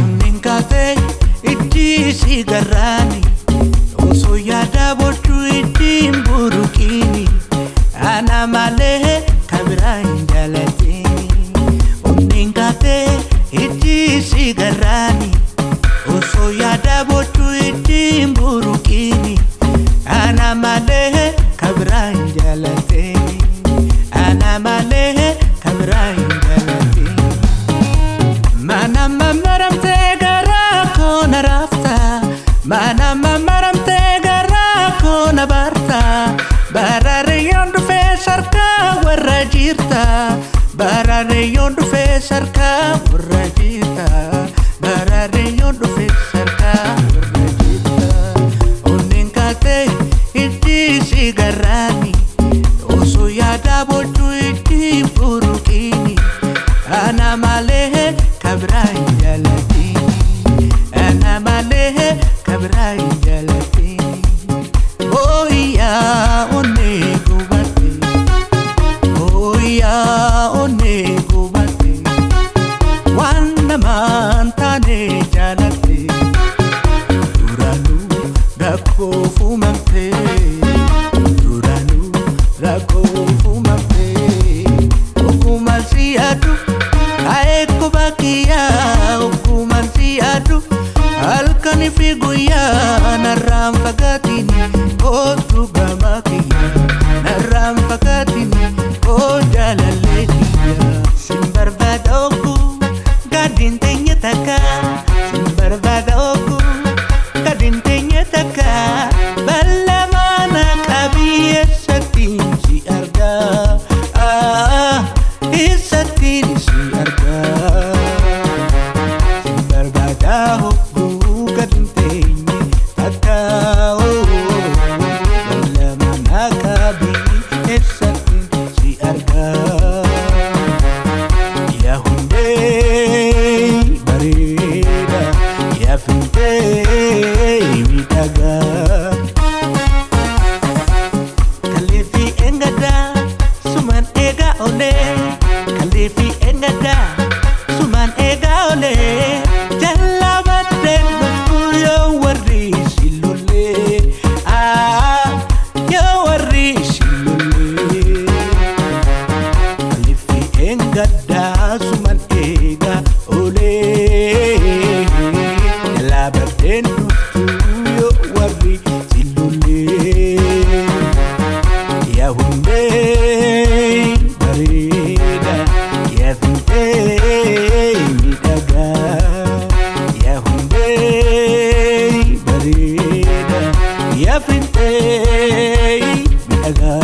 Uninkate idisi garani oso yada botu idimburukini ana male kabira indalatini. Uninkate idisi garani oso yada botu idimburukini ana male kabira indalatini. Ana male kabira indalatini. Mana mamaram te gara kona rafta, mana mamaram te gara kona barta. Barare yondu fe sarka warra jirta, barare yondu fe sarka warra jirta, barare yondu fe sarka warra jirta. Uninkate idisi garani oso yada botu idi burukini ana male kabira indalatini. Ana male kabira indalatini. Oh ya one gubate, oh ya one gubate, wanda mantane jalate, duranu rako fumante, duranu rako fumante. Okumansi adu aeko bakia, okumansi adu alkani figuya naram fagatini kotu gamakia, naram fagatini ko jalaletiya. Simbarbadaoku gadintenya taka, simbarbadaoku gadintenya taka. Balamana kabiye satin si arga, isatin si arga. Simbarbadaoku gadintenya taka, balamana kabiye satin si arga. Ya hunde barida, ya finte mitaga. Kalifi engada suman ega ole, kalifi engada suman ega ole. Jalla badde yo warri silule, yo warri silule. Kalifi engada suman ega ole, jalla badde yo warri silule. Ya hunde barida, ya finte mitaga. Ya hunde barida, ya finte mitaga.